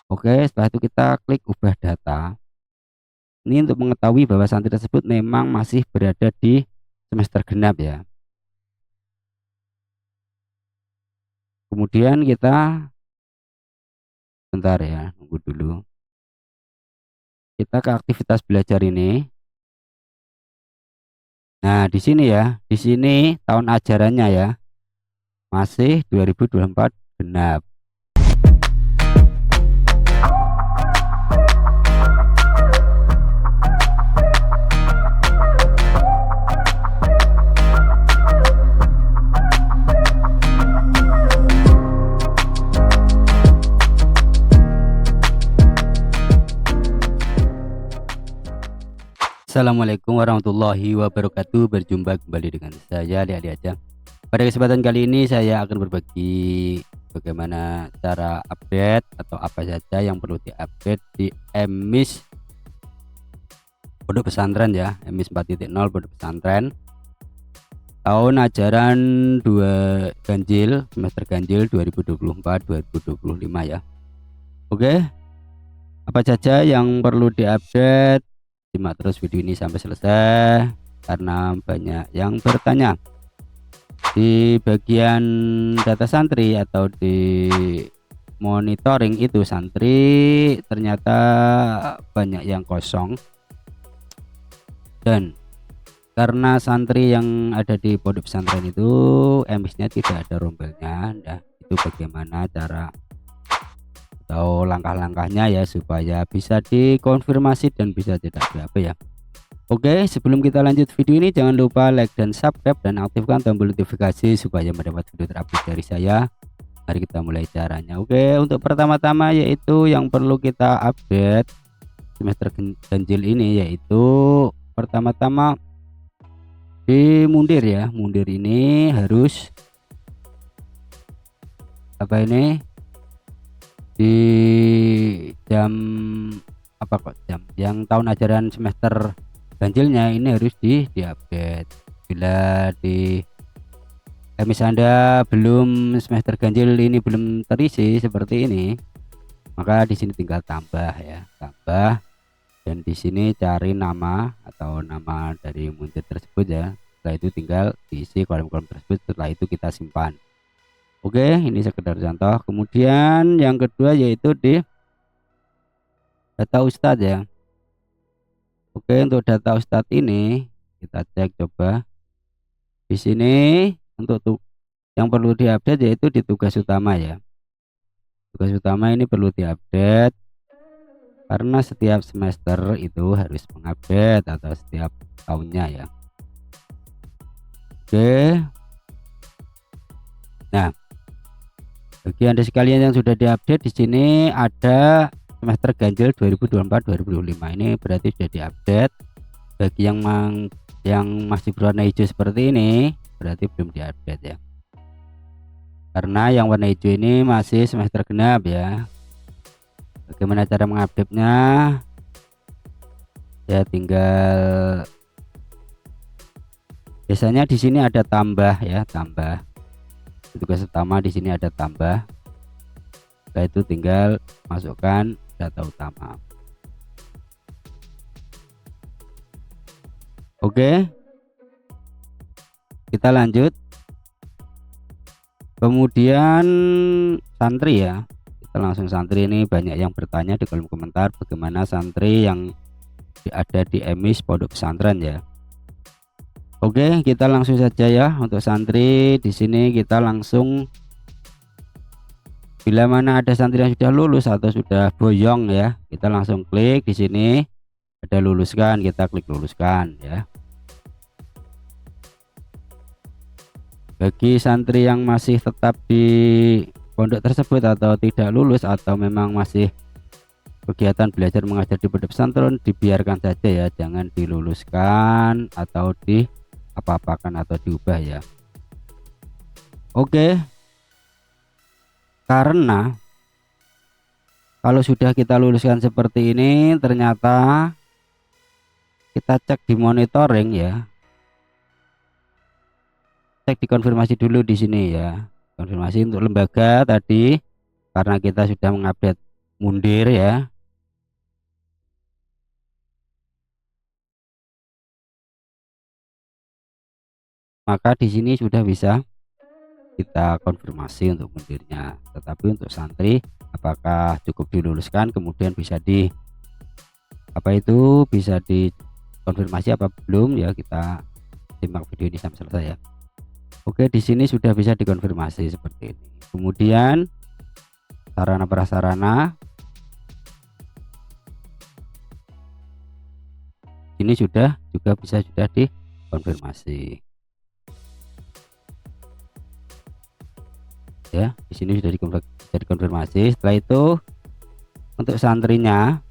Oke, setelah itu kita klik ubah data. Ini untuk mengetahui bahwa santri tersebut memang masih berada di semester genap ya. Kemudian kita bentar ya, nunggu dulu. Kita ke aktivitas belajar ini. Nah, di sini ya, di sini tahun ajarannya ya, masih 2024 genap. Assalamualaikum warahmatullahi wabarakatuh. Berjumpa kembali dengan saya Ali aja. Pada kesempatan kali ini saya akan berbagi bagaimana cara update atau apa saja yang perlu diupdate di emis Pondok Pesantren ya, emis 4.0 Pondok Pesantren tahun ajaran 2 ganjil semester ganjil 2024-2025 ya. Oke, apa saja yang perlu diupdate? Simak terus video ini sampai selesai karena banyak yang bertanya. Di bagian data santri atau di monitoring itu santri ternyata banyak yang kosong, dan karena santri yang ada di pondok pesantren itu emisnya tidak ada rombelnya. Nah, itu bagaimana cara atau langkah-langkahnya ya supaya bisa dikonfirmasi dan bisa tidak apa ya. Oke, sebelum kita lanjut video ini jangan lupa like dan subscribe dan aktifkan tombol notifikasi supaya mendapat video terupdate dari saya. Mari kita mulai caranya. Oke, untuk pertama-tama yaitu yang perlu kita update semester ganjil ini yaitu pertama-tama di mundir ya. Mundir ini harus apa ini? Di jam apa kok jam yang tahun ajaran semester ganjilnya ini harus diupdate. Bila di emis Anda belum semester ganjil ini belum terisi seperti ini, maka di sini tinggal tambah ya, tambah, dan di sini cari nama atau nama dari mundir tersebut ya. Setelah itu tinggal diisi kolom-kolom tersebut, setelah itu kita simpan. Oke, ini sekedar contoh. Kemudian yang kedua yaitu di data ustadz ya. Oke, untuk data ustadz ini kita cek coba. Di sini untuk yang perlu diupdate yaitu di tugas utama ya. Tugas utama ini perlu diupdate karena setiap semester itu harus mengupdate atau setiap tahunnya ya. Oke. Nah, bagi Anda sekalian yang sudah diupdate, di sini ada semester ganjil 2024-2025. Ini berarti sudah diupdate. Bagi yang masih berwarna hijau seperti ini berarti belum diupdate ya. Karena yang warna hijau ini masih semester genap ya. Bagaimana cara mengupdate-nya? Ya tinggal biasanya di sini ada tambah ya, tambah. Tugas utama di sini ada tambah. Setelah itu tinggal masukkan data utama. Oke, kita lanjut. Kemudian santri ya, kita langsung santri. Ini banyak yang bertanya di kolom komentar bagaimana santri yang ada di emis pondok pesantren ya. Oke, kita langsung saja ya untuk santri. Di sini kita langsung, bila mana ada santri yang sudah lulus atau sudah boyong ya, kita langsung klik di sini ada luluskan, kita klik luluskan ya. Bagi santri yang masih tetap di pondok tersebut atau tidak lulus atau memang masih kegiatan belajar mengajar di pondok pesantren, dibiarkan saja ya, jangan diluluskan atau di apa-apakan atau diubah ya. Oke, karena kalau sudah kita luluskan seperti ini, ternyata kita cek di monitoring ya, cek dikonfirmasi dulu di sini ya, konfirmasi untuk lembaga tadi karena kita sudah mengupdate mundur ya. Maka di sini sudah bisa kita konfirmasi untuk mundurnya. Tetapi untuk santri apakah cukup diluluskan kemudian bisa bisa dikonfirmasi apa belum ya, kita simak video ini sampai selesai ya. Oke, di sini sudah bisa dikonfirmasi seperti ini. Kemudian sarana prasarana ini juga bisa dikonfirmasi. Ya, di sini sudah dikonfirmasi. Setelah itu untuk santrinya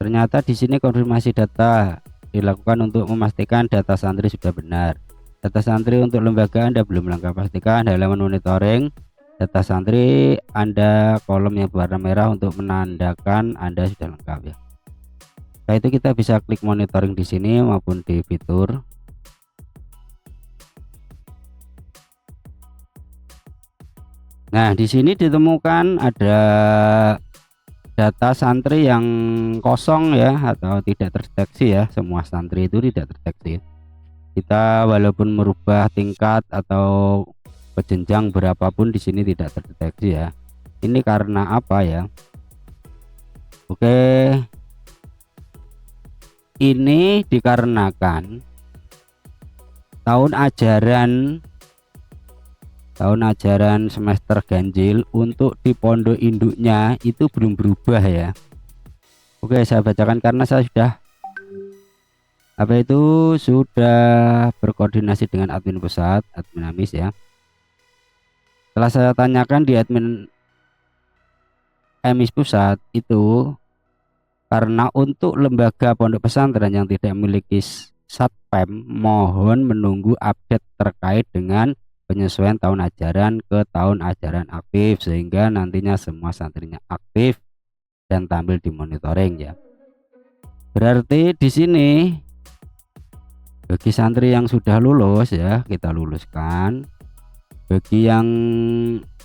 ternyata di sini konfirmasi data dilakukan untuk memastikan data santri sudah benar. Data santri untuk lembaga Anda belum lengkap, pastikan halaman monitoring data santri Anda kolom yang berwarna merah untuk menandakan Anda sudah lengkap ya. Setelah itu kita bisa klik monitoring di sini maupun di fitur. Nah, di sini ditemukan ada data santri yang kosong ya, atau tidak terdeteksi ya. Semua santri itu tidak terdeteksi. Kita walaupun merubah tingkat atau berjenjang berapapun di sini tidak terdeteksi ya. Ini karena apa ya? Oke. Ini dikarenakan tahun ajaran semester ganjil untuk di pondok induknya itu belum berubah ya. Oke, saya bacakan karena saya sudah berkoordinasi dengan admin pusat, admin Amis ya. Setelah saya tanyakan di admin Amis pusat itu, karena untuk lembaga pondok pesantren yang tidak memiliki satpam, mohon menunggu update terkait dengan penyesuaian tahun ajaran ke tahun ajaran aktif, sehingga nantinya semua santrinya aktif dan tampil di monitoring ya. Berarti di sini bagi santri yang sudah lulus ya, kita luluskan. Bagi yang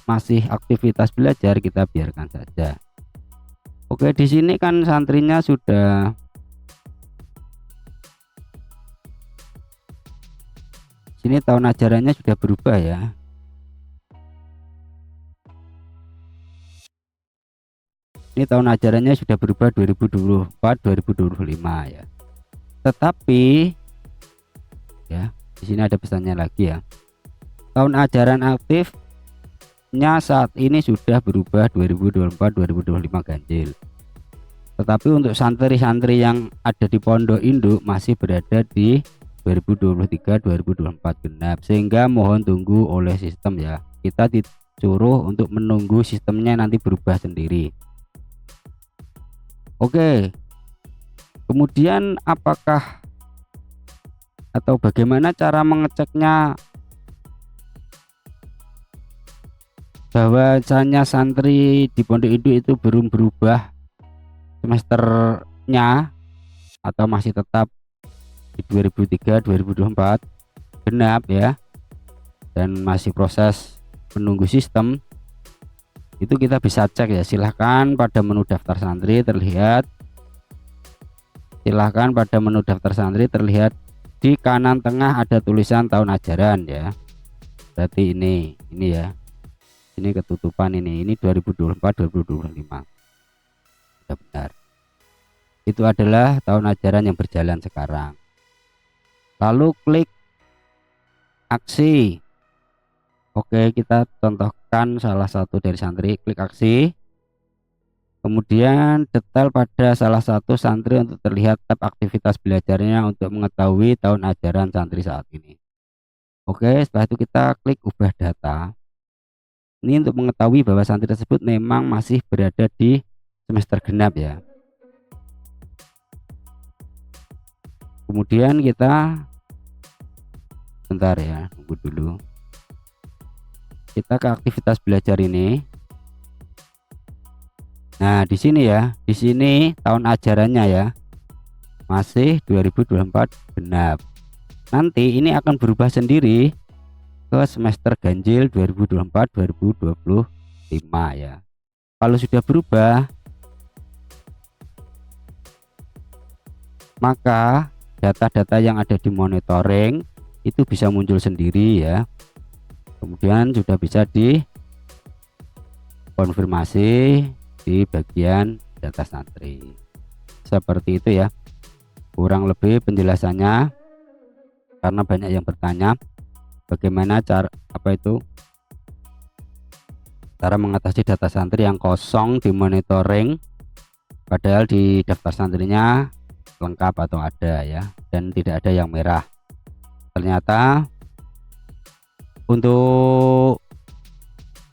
masih aktivitas belajar kita biarkan saja. Oke, di sini kan santrinya sudah sini tahun ajarannya sudah berubah ya. Ini tahun ajarannya sudah berubah 2024-2025 ya. Tetapi ya, di sini ada pesannya lagi ya. Tahun ajaran aktifnya saat ini sudah berubah 2024-2025 ganjil. Tetapi untuk santri-santri yang ada di pondok induk masih berada di 2023-2024 genap, sehingga mohon tunggu oleh sistem ya. Kita disuruh untuk menunggu sistemnya nanti berubah sendiri. Oke. Kemudian apakah atau bagaimana cara mengeceknya bahwasanya santri di pondok induk itu belum berubah semesternya atau masih tetap di 2023-2024 genap ya, dan masih proses menunggu sistem? Itu kita bisa cek ya. Silahkan pada menu daftar santri terlihat di kanan tengah ada tulisan tahun ajaran ya. Berarti ini ya, ini ketutupan, ini 2024-2025 sudah benar. Itu adalah tahun ajaran yang berjalan sekarang. Lalu klik aksi. Oke, kita contohkan salah satu dari santri, klik aksi. Kemudian detail pada salah satu santri untuk terlihat tab aktivitas belajarnya untuk mengetahui tahun ajaran santri saat ini. Oke, setelah itu kita klik ubah data. Ini untuk mengetahui bahwa santri tersebut memang masih berada di semester genap ya. Kemudian kita bentar ya, tunggu dulu. Kita ke aktivitas belajar ini. Nah, di sini ya, di sini tahun ajarannya ya masih 2024 genap. Nanti ini akan berubah sendiri ke semester ganjil 2024-2025 ya. Kalau sudah berubah, maka data-data yang ada di monitoring itu bisa muncul sendiri ya. Kemudian sudah bisa dikonfirmasi di bagian data santri. Seperti itu ya. Kurang lebih penjelasannya, karena banyak yang bertanya bagaimana cara mengatasi data santri yang kosong di monitoring padahal di daftar santrinya lengkap atau ada ya, dan tidak ada yang merah. Ternyata untuk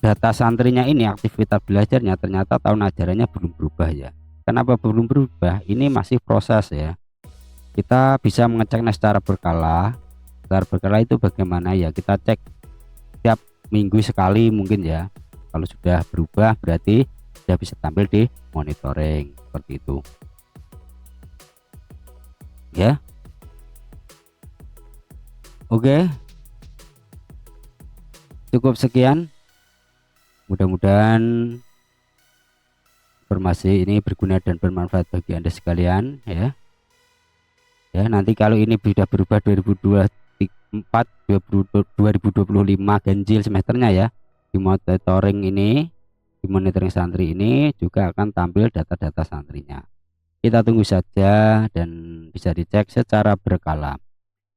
data santrinya ini, aktivitas belajarnya ternyata tahun ajarannya belum berubah ya. Kenapa belum berubah? Ini masih proses ya. Kita bisa mengeceknya secara berkala. Secara berkala itu bagaimana ya, kita cek tiap minggu sekali mungkin ya. Kalau sudah berubah berarti sudah bisa tampil di monitoring, seperti itu ya. Oke, cukup sekian, mudah-mudahan informasi ini berguna dan bermanfaat bagi Anda sekalian ya. Nanti kalau ini sudah berubah 2025 ganjil semesternya ya, di monitoring santri ini juga akan tampil data-data santrinya. Kita tunggu saja dan bisa dicek secara berkala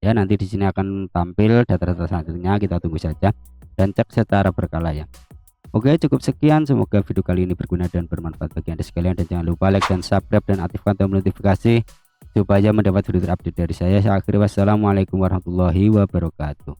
ya. Nanti di sini akan tampil data-data santrinya, kita tunggu saja dan cek secara berkala ya. Oke, cukup sekian, semoga video kali ini berguna dan bermanfaat bagi Anda sekalian, dan jangan lupa like dan subscribe dan aktifkan tombol notifikasi supaya mendapat video terupdate dari saya. Saya akhiri, wassalamualaikum warahmatullahi wabarakatuh.